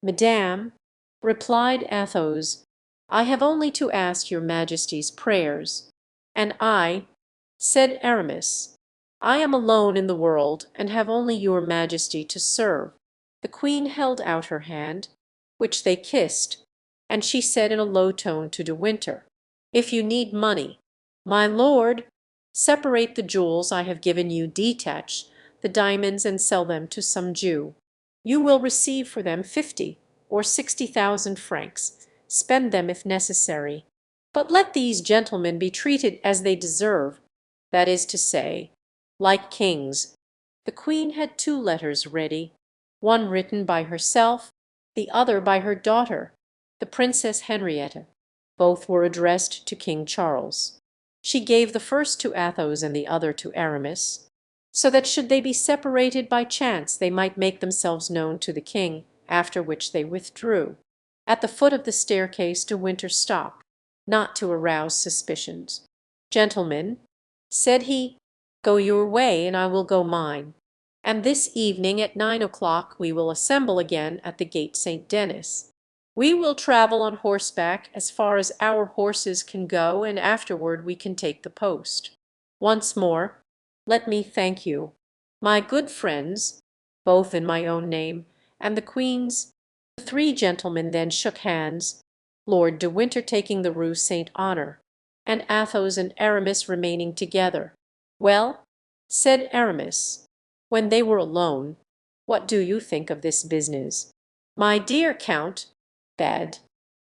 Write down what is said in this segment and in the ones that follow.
"Madame," replied Athos, "I have only to ask your Majesty's prayers." "And I," said Aramis, "I am alone in the world, and have only your Majesty to serve." The queen held out her hand, which they kissed, and she said in a low tone to De Winter, "If you need money, my lord, separate the jewels I have given you, detach the diamonds and sell them to some Jew. You will receive for them 50 or 60,000 francs. Spend them if necessary. But let these gentlemen be treated as they deserve, that is to say, like kings." The queen had two letters ready, one written by herself, the other by her daughter, the Princess Henrietta. Both were addressed to King Charles. She gave the first to Athos and the other to Aramis, so that should they be separated by chance they might make themselves known to the king, after which they withdrew. At the foot of the staircase De Winter stopped, not to arouse suspicions. "Gentlemen," said he, "go your way and I will go mine, and this evening at 9 o'clock we will assemble again at the Gate St. Denis. We will travel on horseback as far as our horses can go, and afterward we can take the post. Once more, let me thank you, my good friends, both in my own name and the queen's." The three gentlemen then shook hands, Lord de Winter taking the Rue St. Honor, and Athos and Aramis remaining together. "Well," said Aramis, when they were alone, "what do you think of this business?" "My dear count, bad,"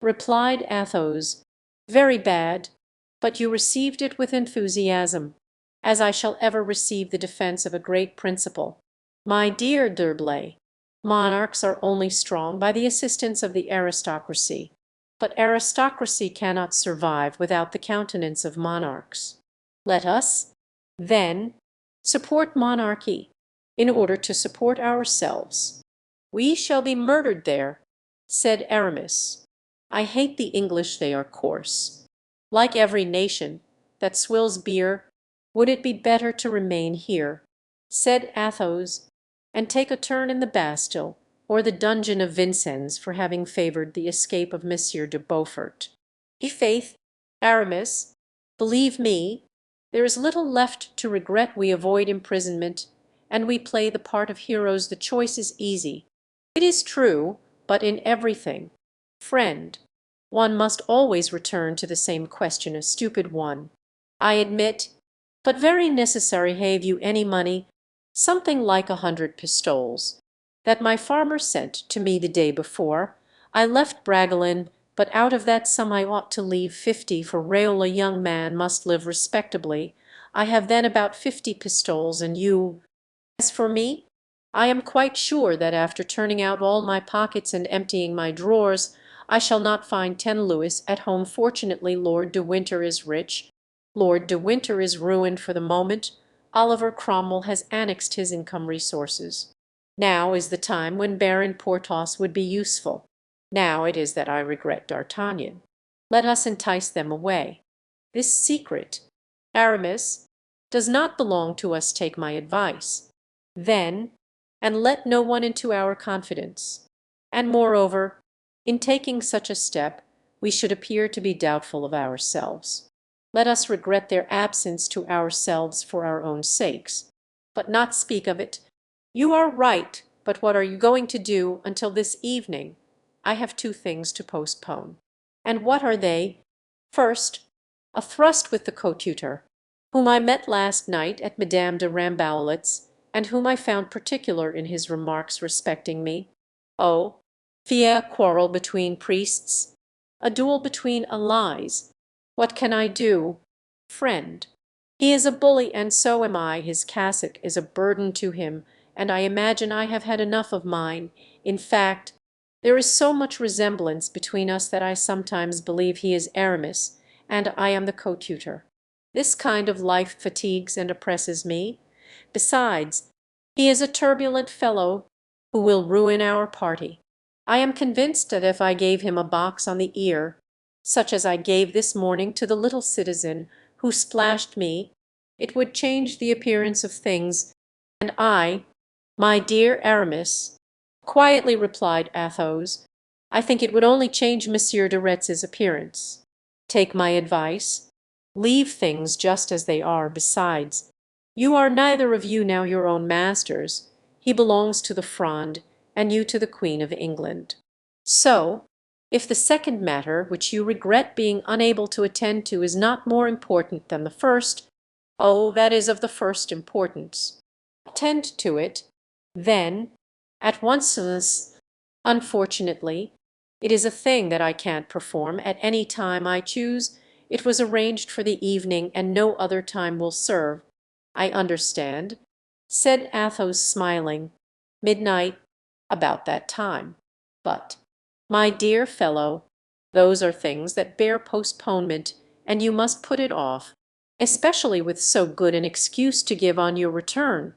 replied Athos, "very bad; but you received it with enthusiasm, as I shall ever receive the defence of a great principle. My dear D'Herblay, monarchs are only strong by the assistance of the aristocracy, but aristocracy cannot survive without the countenance of monarchs. Let us, then, support monarchy, in order to support ourselves." "We shall be murdered there," said Aramis. "I hate the English, they are coarse. Like every nation that swills beer, would it be better to remain here," said Athos, "and take a turn in the Bastille or the dungeon of Vincennes for having favoured the escape of Monsieur de Beaufort? I'faith, Aramis, believe me, there is little left to regret. We avoid imprisonment, and we play the part of heroes. The choice is easy, it is true, but in everything, friend, one must always return to the same question, a stupid one, I admit, but very necessary. Have you any money?" "Something like 100 pistoles, that my farmer sent to me the day before. I left Bragelonne, but out of that sum I ought to leave 50, for Réole, a young man, must live respectably. I have then about 50 pistoles, and you. As for me, I am quite sure that after turning out all my pockets and emptying my drawers, I shall not find 10 louis at home. Fortunately, Lord de Winter is rich. Lord de Winter is ruined for the moment. Oliver Cromwell has annexed his income resources. Now is the time when Baron Porthos would be useful. Now it is that I regret D'Artagnan. Let us entice them away. This secret, Aramis, does not belong to us. Take my advice, then, and let no one into our confidence. And moreover, in taking such a step, we should appear to be doubtful of ourselves. Let us regret their absence to ourselves for our own sakes, but not speak of it. You are right, but what are you going to do until this evening? I have two things to postpone. "And what are they?" "First, a thrust with the coadjutor, whom I met last night at Madame de Rambouillet's, and whom I found particular in his remarks respecting me. Oh, fie, a quarrel between priests, a duel between allies. What can I do? Friend, he is a bully, and so am I. His cassock is a burden to him, and I imagine I have had enough of mine. In fact, there is so much resemblance between us that I sometimes believe he is Aramis, and I am the coadjutor. This kind of life fatigues and oppresses me. Besides, he is a turbulent fellow who will ruin our party. I am convinced that if I gave him a box on the ear, such as I gave this morning to the little citizen who splashed me, it would change the appearance of things, and I, my dear Aramis, of quietly replied Athos. "I think it would only change Monsieur de Retz's appearance. Take my advice. Leave things just as they are. Besides, you are neither of you now your own masters. He belongs to the Fronde, and you to the Queen of England. So, if the second matter, which you regret being unable to attend to, is not more important than the first, oh, that is of the first importance. Attend to it, then, at once. Unfortunately, it is a thing that I can't perform at any time I choose. It was arranged for the evening, and no other time will serve." "I understand," said Athos, smiling. "Midnight, about that time. But, my dear fellow, those are things that bear postponement, and you must put it off, especially with so good an excuse to give on your return.